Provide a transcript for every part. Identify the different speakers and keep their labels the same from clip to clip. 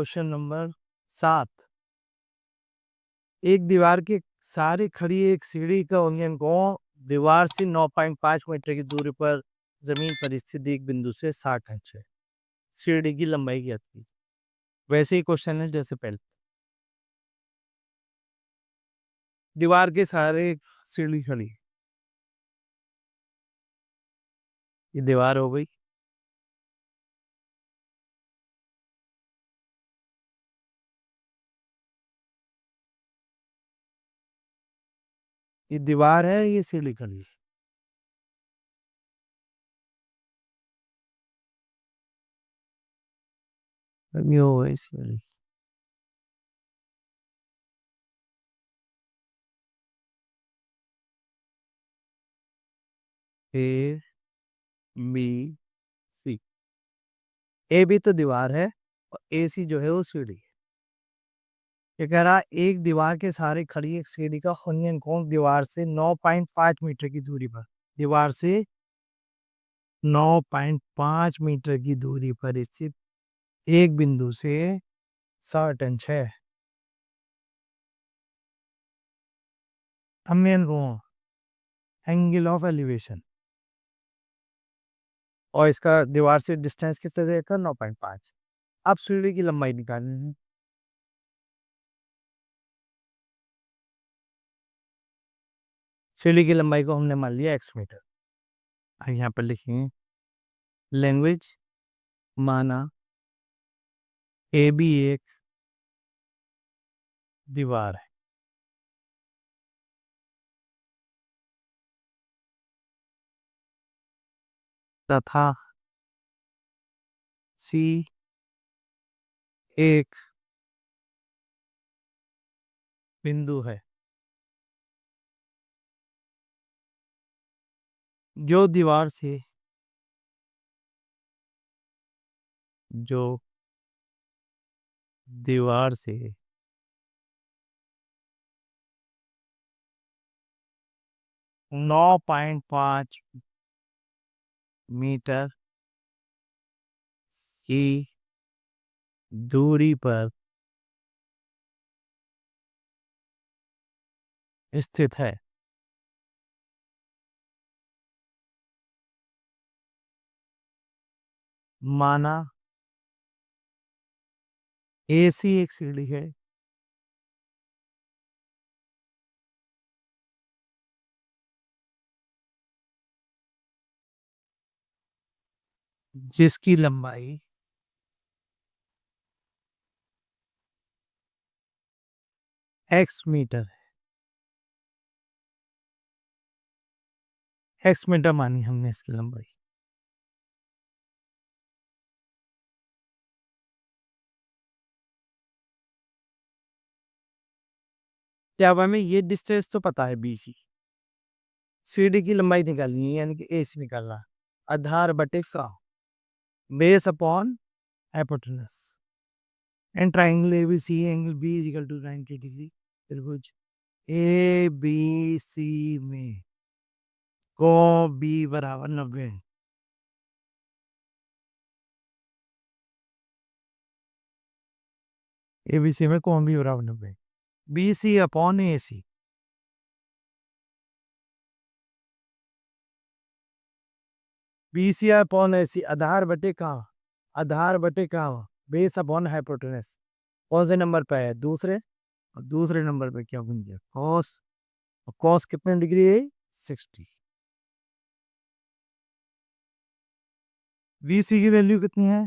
Speaker 1: Question number 7। एक दीवार के सहारे खड़ी एक सीढ़ी का उन्नयन कोण दीवार से 9.5 मीटर की दूरी पर जमीन पर स्थित एक बिंदु से 60 इंच है। सीढ़ी की लंबाई ज्ञात कीजिए। वैसे ही क्वेश्चन है जैसे पहले। दीवार के सहारे एक सीढ़ी खड़ी है। ये दीवार हो गई। ये दीवार है, ये सीढ़ी खड़ी है। अब ये हो गई सीढ़ी। ए बी सी। ए बी तो दीवार है और ए सी जो है वो सीढ़ी है। ये कह रहा एक दीवार के सहारे खड़ी एक सीढ़ी का हुनयन कोण दीवार से 9.5 मीटर की दूरी पर दीवार से 9.5 मीटर की दूरी पर स्थित एक बिंदु से 60 इंच है। हुनयन कोण एंगल ऑफ एलिवेशन और इसका दीवार से डिस्टेंस कितना देगा 9.5। अब सीढ़ी की लंबाई निकालनी है। सीढ़ी की लंबाई को हमने मान लिया x मीटर। अब यहाँ पर लिखेंगे लैंग्वेज माना ए बी एक दीवार है तथा सी एक बिंदु है जो दीवार से 9.5 मीटर की दूरी पर स्थित है। माना एसी एक सीढ़ी है जिसकी लंबाई x मीटर है। x मीटर मानी हमने इसकी लंबाई। क्या अब हमें ये डिस्टेंस तो पता है BC। सीढ़ी की लंबाई निकालनी है यानी कि AC निकालना। आधार बटे का base upon hypotenuse and triangle ABC angle B is equal to 90 degree. त्रिभुज ABC में कोण B बराबर 90। ABC में कोण B बराबर 90। BC upon AC BC upon AC आधार बटे कहाँ बेस अपॉन हाइपोटेनस कौन से नंबर पे है दूसरे और दूसरे नंबर पे क्या बन गया कॉस। कॉस कितने डिग्री है 60। BC की वैल्यू कितनी है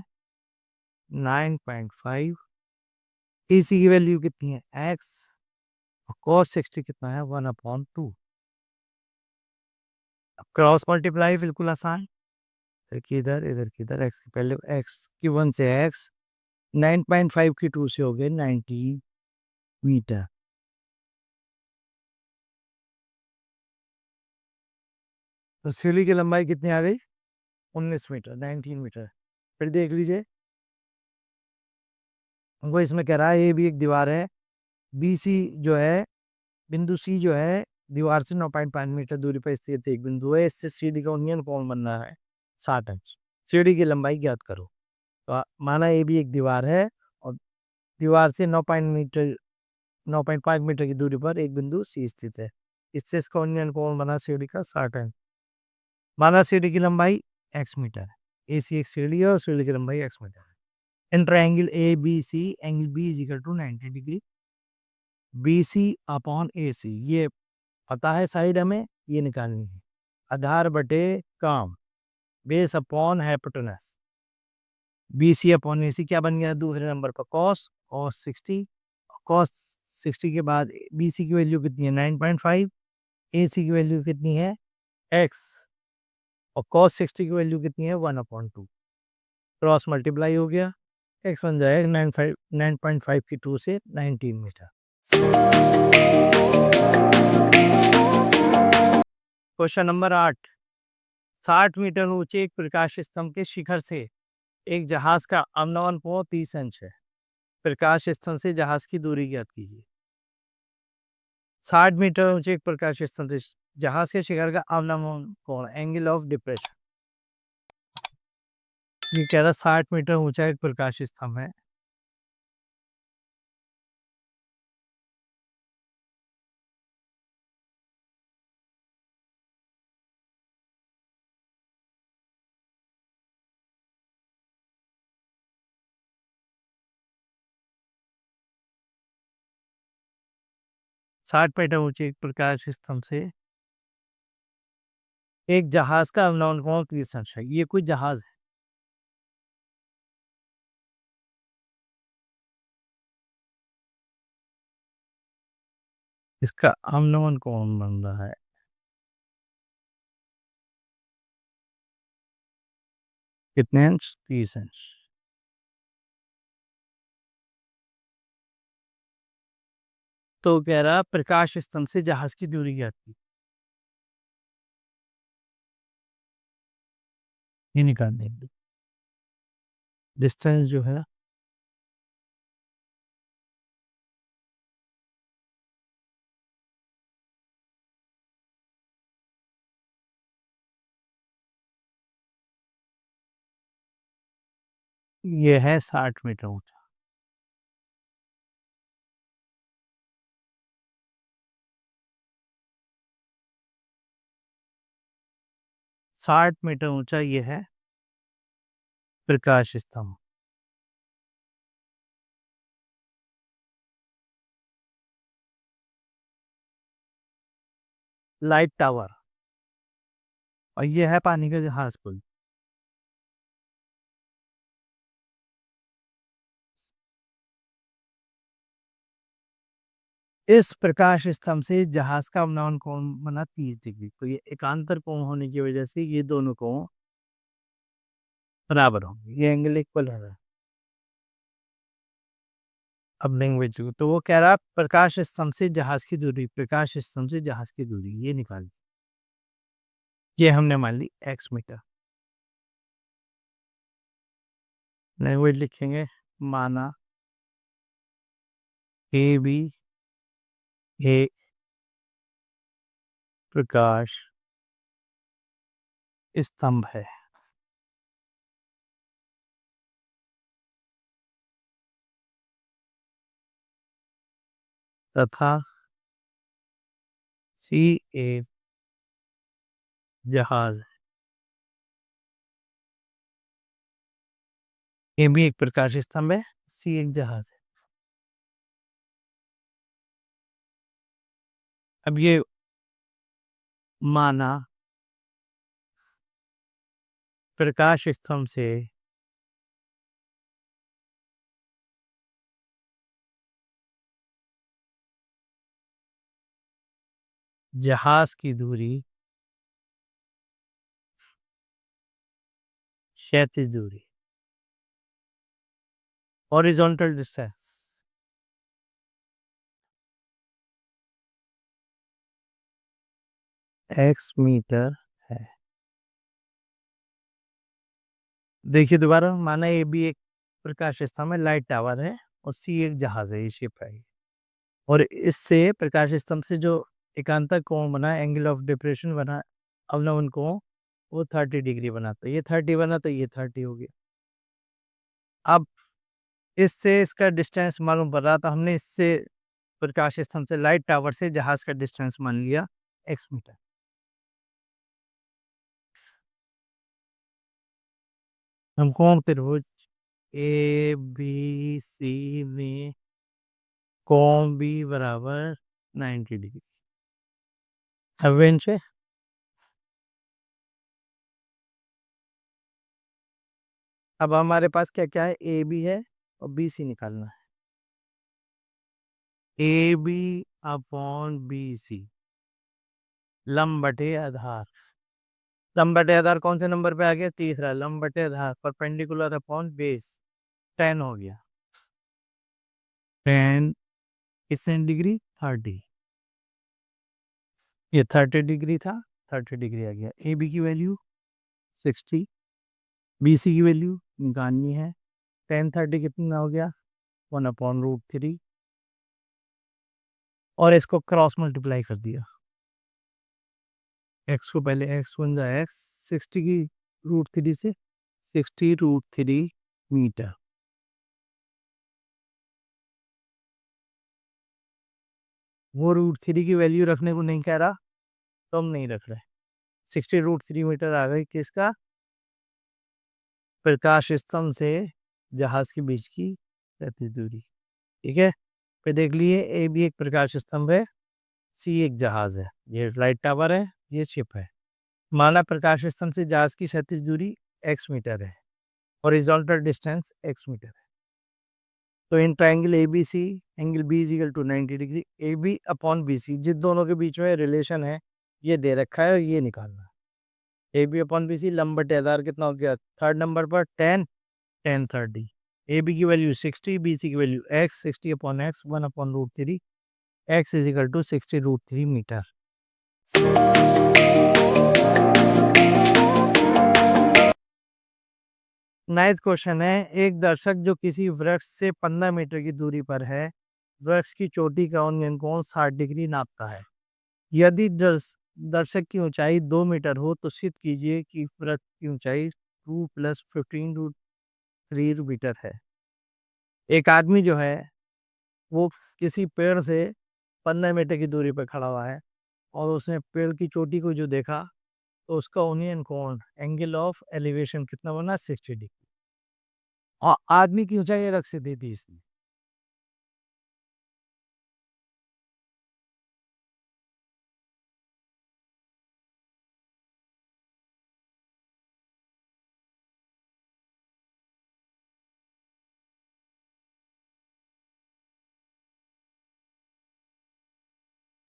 Speaker 1: 9.5। AC की वैल्यू कितनी है x और cos 60 कितना है 1/2। अब क्रॉस मल्टीप्लाई बिल्कुल आसान। इधर की इधर x पहले x की 1 से x 9.5 की 2 से हो गए 90 मीटर। तो सीढ़ी की लंबाई कितनी आ गई 19 मीटर 19 मीटर। फिर देख लीजिए हमको इसमें कह रहा है ये भी एक दीवार है BC जो है बिंदु C जो है दीवार से 9.5 मीटर दूरी पर स्थित एक बिंदु है। इससे सीढ़ी का उन्नयन कोण बनना है 60 इंच। सीढ़ी की लंबाई ज्ञात करो। तो माना ये भी एक दीवार है और दीवार से 9.5 मीटर की दूरी पर एक बिंदु सी स्थित है। इससे इसका कोण बना सीढ़ी का 60 है। माना सीढ़ी की लंबाई x मीटर है। AC एक सीढ़ी है और सीढ़ी की लंबाई x मीटर है। In triangle ABC angle B is equal to 90 degree BC upon AC, ये पता है साइड हमें, ये निकालनी है। आधार बटे काम, base upon hypotenuse, BC upon AC क्या बन गया दूसरे नंबर पर cos 60। cos 60 के बाद BC की वैल्यू कितनी है 9.5, AC की वैल्यू कितनी है x, और cos 60 की वैल्यू कितनी है 1/2। क्रॉस मल्टीप्लाई हो गया, x बन जाएगा 9.5 की 2 से 19 मीटर। क्वेश्चन नंबर 8, 60 मीटर ऊंचे एक प्रकाश स्तंभ के शिखर से एक जहाज का अवनमन कोण 30 अंश है। प्रकाश स्तंभ से जहाज की दूरी ज्ञात कीजिए। 60 मीटर ऊंचे एक प्रकाश स्तंभ से जहाज के शिखर का अवनमन कोण, एंगल ऑफ डिप्रेशन। ये कह रहा 60 मीटर ऊंचा एक प्रकाश स्तंभ है। साठ मीटर ऊंचे एक प्रकाश स्तंभ से एक जहाज का अवनमन कोण 30 अंश है। ये कोई जहाज है। इसका अवनमन कोण बन रहा है कितने अंश 30 अंश। तो कह रहा प्रकाश स्तंभ से जहाज की दूरी ज्ञात की, ये निकालने डिस्टेंस जो है ये है 60 मीटर ऊंचा। साठ मीटर ऊंचा ये है प्रकाश स्तंभ। लाइट टावर, और ये है पानी का जहाज पुल। इस प्रकाश स्तंभ से जहाज का अवनमन कोण बना 30 डिग्री। तो ये एकांतर कोण होने की वजह से ये दोनों कोण बराबर होंगे, ये एंगल इक्वल है। अब लैंग्वेज तो वो कह रहा प्रकाश स्तंभ से जहाज की दूरी, प्रकाश स्तंभ से जहाज की दूरी ये निकाल, ये हमने मान ली x मीटर। लैंग्वेज लिखेंगे, माना ए बी एक प्रकाश स्तंभ है तथा सी एक जहाज है। ए भी एक प्रकाश स्तंभ है, सी एक जहाज है। अब ये माना प्रकाश स्तंभ से जहाज की दूरी क्षैतिज दूरी, हॉरिजॉन्टल डिस्टेंस x मीटर है। देखिए दोबारा, माना ए भी एक प्रकाश स्तंभ है, लाइट टावर है, और सी एक जहाज है, ये शिप है। और इससे प्रकाश स्तंभ से जो एकांतर कोण बना, एंगल ऑफ डिप्रेशन बना, अवनमन कोण, वो 30 डिग्री बना। तो ये 30 बना तो ये 30 हो गया। अब इससे इसका डिस्टेंस मालूम पड़ रहा, तो हमने इससे प्रकाश स्तंभ से लाइट टावर से जहाज का डिस्टेंस मान लिया x मीटर। समकोण त्रिभुज ए बी सी में कोण बी बराबर 90 डिग्री। अब इनसे अब हमारे पास क्या क्या है, ए बी है और बी सी निकालना है। A B upon B C लंब बटे आधार। लंब बटे आधार कौन से नंबर पे आ गया, तीसरा। लंब बटे आधार परपेंडिकुलर अपॉन बेस 10 हो गया। 10 कितने डिग्री, 30। ये 30 डिग्री था, 30 डिग्री आ गया। ए बी की वैल्यू 60, बी सी की वैल्यू निकालनी है। 10 30 कितना हो गया, 1/√3, और इसको क्रॉस मल्टीप्लाई कर दिया। एक्स को पहले एक्स बन जाए एक्स, 60 की √3 से 60√3 मीटर। वो √3 की वैल्यू रखने को नहीं कह रहा, तो हम नहीं रख रहे। 60√3 मीटर आ गई किसका, प्रकाश स्तंभ से जहाज के बीच की क्षैतिज दूरी। ठीक है, फिर देख लिए ए भी एक प्रकाश स्तंभ है, सी एक जहाज है, ये लाइट टावर है, ये शिप है। माना प्रकाश स्तंभ से जहाज की क्षैतिज दूरी x मीटर है, हॉरिजॉन्टल डिस्टेंस x मीटर है। तो in triangle A B C angle B is equal to 90 degree. A B upon B C जिस दोनों के बीच में रिलेशन है ये दे रखा है और ये निकालना है। A B upon B C लंब बटे आधार कितना हो गया, थर्ड नंबर पर 10 10 30। ए बी की वैल्यू 60, बी सी की value X, 60 upon X 1/√3, X is equal to 60√3 metre. Ninth question है, एक दर्शक जो किसी वृक्ष से 15 मीटर की दूरी पर है, वृक्ष की चोटी का उन्नयन कोण 60 डिग्री नापता है। यदि दर्शक की ऊंचाई 2 मीटर हो तो सिद्ध कीजिए कि वृक्ष की ऊंचाई 2 + 15√3 मीटर है। एक आदमी जो है वो किसी पेड़ से 15 मीटर की दूरी पर खड़ा हुआ है और उसने पेड़ की चोटी को जो देखा, तो उसका उन्नयन कोण एंगल ऑफ एलिवेशन कितना बना, 60 डिग्री। और आदमी की ऊंचाई अलग से दे दी इसने।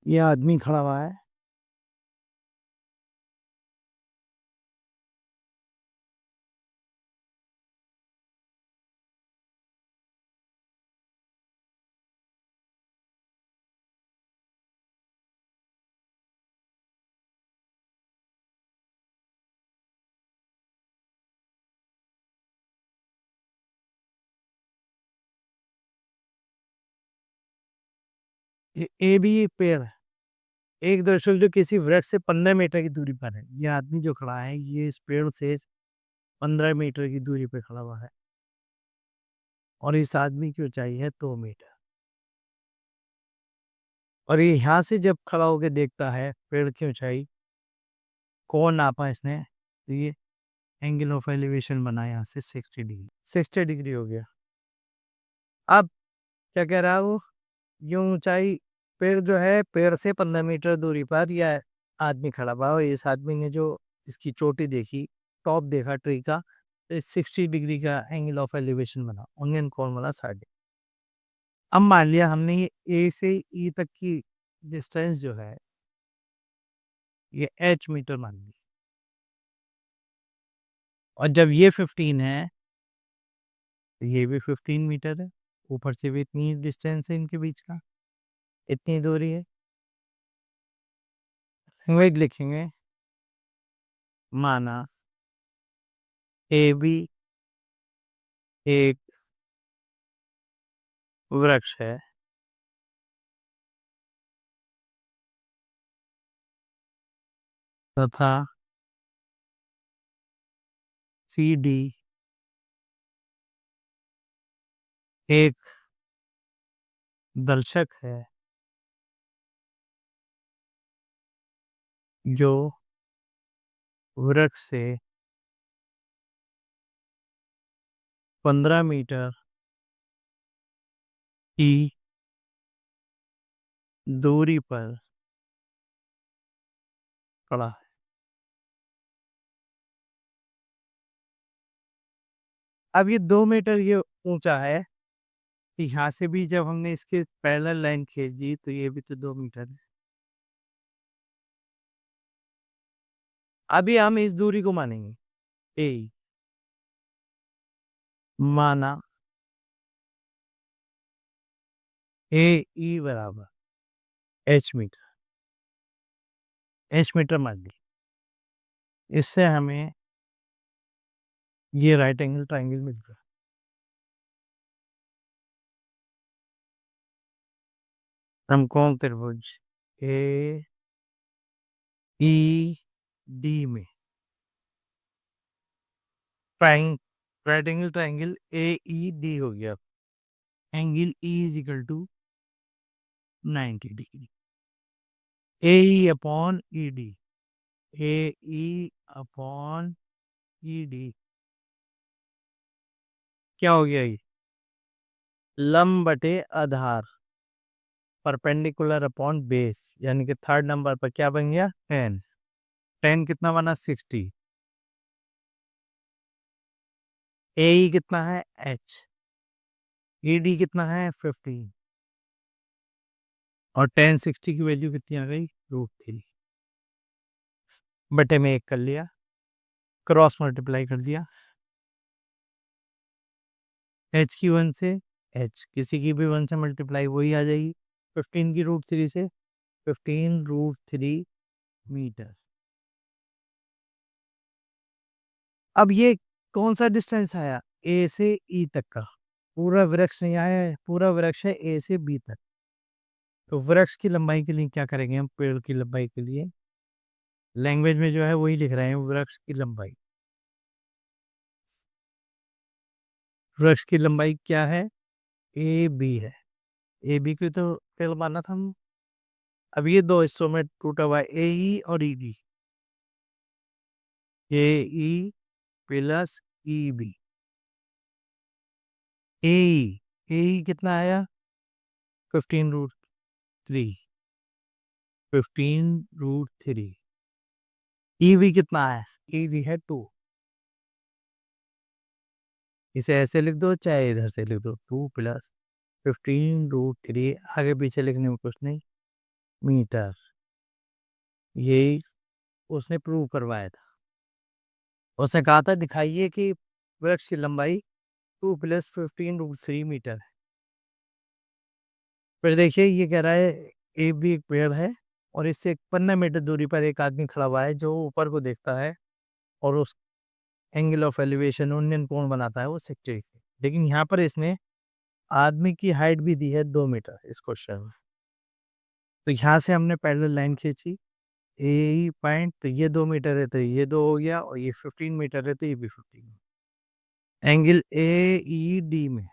Speaker 1: ये आदमी खड़ा हुआ है, ये ए भी एक पेड़ है। एक दर्शक जो किसी वृक्ष से 15 मीटर की दूरी पर है, ये आदमी जो खड़ा है ये इस पेड़ से 15 मीटर की दूरी पे खड़ा हुआ है और इस आदमी की ऊंचाई है 2 मीटर। और ये यहाँ से जब खड़ा होकर देखता है पेड़ की ऊंचाई, कौन नापा इसने, तो ये एंगल ऑफ एलिवेशन बना यहाँ से 60 डिग्री, 60 डिग्री हो गया। अब क्या कह रहा है वो, ये ऊंचाई पेड़ जो है पेड़ से 15 मीटर दूरी पर यह आदमी खड़ा हुआ है और इस आदमी ने जो इसकी चोटी देखी, टॉप देखा ट्री का, तो 60 डिग्री का एंगल ऑफ एलिवेशन बना, उन्नयन कोण बना 60। अब मान लिया हमने ये ए से ई तक की डिस्टेंस जो है ये h मीटर मान ली, और जब ये 15 है तो ये भी 15 मीटर है, ऊपर से भी इतनी डिस्टेंस है इनके बीच का, इतनी दूरी है। लैंग्वेज लिखेंगे, माना ए बी एक वृक्ष है तथा सी डी एक दर्शक है जो वृक्ष से 15 मीटर की दूरी पर खड़ा है। अब ये 2 मीटर ये ऊंचा है, तो यहाँ से भी जब हमने इसके पैरेलल लाइन खींच दी तो ये भी तो 2 मीटर है। अभी हम इस दूरी को मानेंगे ए, माना ए ई बराबर एच मीटर, एच मीटर मान ली। इससे हमें ये राइट एंगल ट्राइंगल मिल गया। समकोण त्रिभुज ए ई डी में right angle triangle A E D हो गया। Angle E is equal to 90 degree. A E upon E D, A E upon E D क्या हो गया ये? लंब बटे आधार, परपेंडिकुलर अपॉन बेस, यानी कि थर्ड नंबर पर क्या बन गया? 10। 10 कितना बना? 60। ए ई कितना है? एच। ई डी कितना है? 15। और 10 60 की वैल्यू कितनी आ गई? √3 बटे में 1 कर लिया, क्रॉस मल्टीप्लाई कर दिया। एच की 1 से एच, किसी की भी 1 से मल्टीप्लाई वही आ जाएगी। 15 की √3 से 15 √3 मीटर। अब ये कौन सा डिस्टेंस आया? ए से ई तक का। पूरा वृक्ष नहीं आया है, पूरा वृक्ष है ए से बी तक। तो वृक्ष की लंबाई के लिए क्या करेंगे हम? पेड़ की लंबाई के लिए लैंग्वेज में जो है वही लिख रहे हैं, वृक्ष की लंबाई। वृक्ष की लंबाई क्या है? ए बी है। ए बी की तो तेल माना था हम। अब ये दो हिस्सों में टूटा हुआ है, ए ई और ई D. A E plus E B. ए ई कितना आया? 15 √3। 15 √3। ई बी कितना है? ई बी है 2। इसे ऐसे लिख दो चाहे इधर से लिख दो, 2 प्लस 15 √3। आगे पीछे लिखने में कुछ नहीं, मीटर। यही उसने प्रूव करवाया था। उसने कहा था दिखाइए कि वृक्ष की लंबाई 2 प्लस 15 √3 मीटर है। फिर देखिए ये कह रहा है ए भी एक पेड़ है और इससे 15 मीटर दूरी पर एक आदमी खड़ा हुआ है जो ऊपर को देखता है और उस एंगल ऑफ एलिवेशन उन्नयन कोण बनाता है वो 60 से। लेकिन यहाँ पर इसने आदमी की हाइट भी दी है 2 मीटर इस क्वेश्चन में। तो यहाँ से हमने पैरेलल लाइन खींची ए पॉइंट, तो ये 2 मीटर है तो ये 2 हो गया, और ये 15 मीटर है तो ये भी 15। एंगल ए ई डी में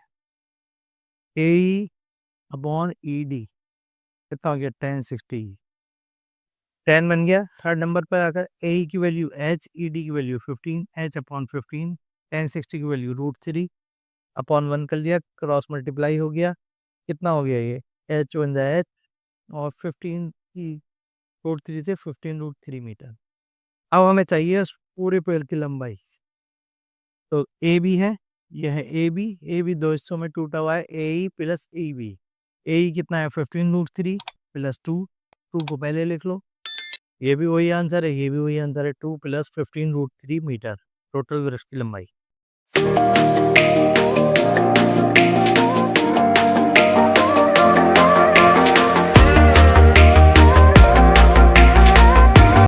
Speaker 1: ए अपॉन ई डी कितना हो गया? 1060। 10 बन गया। थर्ड नंबर पर आकर ए की वैल्यू एच, ई डी की वैल्यू 15, एच अपॉन 15, 1060 की वैल्यू √3 अपॉन 1 कर लिया, क्रॉस मल्टीप्लाई हो गया। कितना हो गया ये? एच बन जाए एच, और 15 की √3 से 15 √3 मीटर। अब हमें चाहिए उस पूरे पेड़ की लंबाई। तो ए बी है, यह है ए बी दो हिस्सों में टूटा हुआ है, ए ई प्लस ई बी। ए ई कितना है? 15 √3 प्लस 2। 2 को पहले लिख लो, ये भी वही आंसर है, ये भी वही आंसर है। 2 प्लस 15 √3 मीटर टोटल वृक्ष की लंबाई।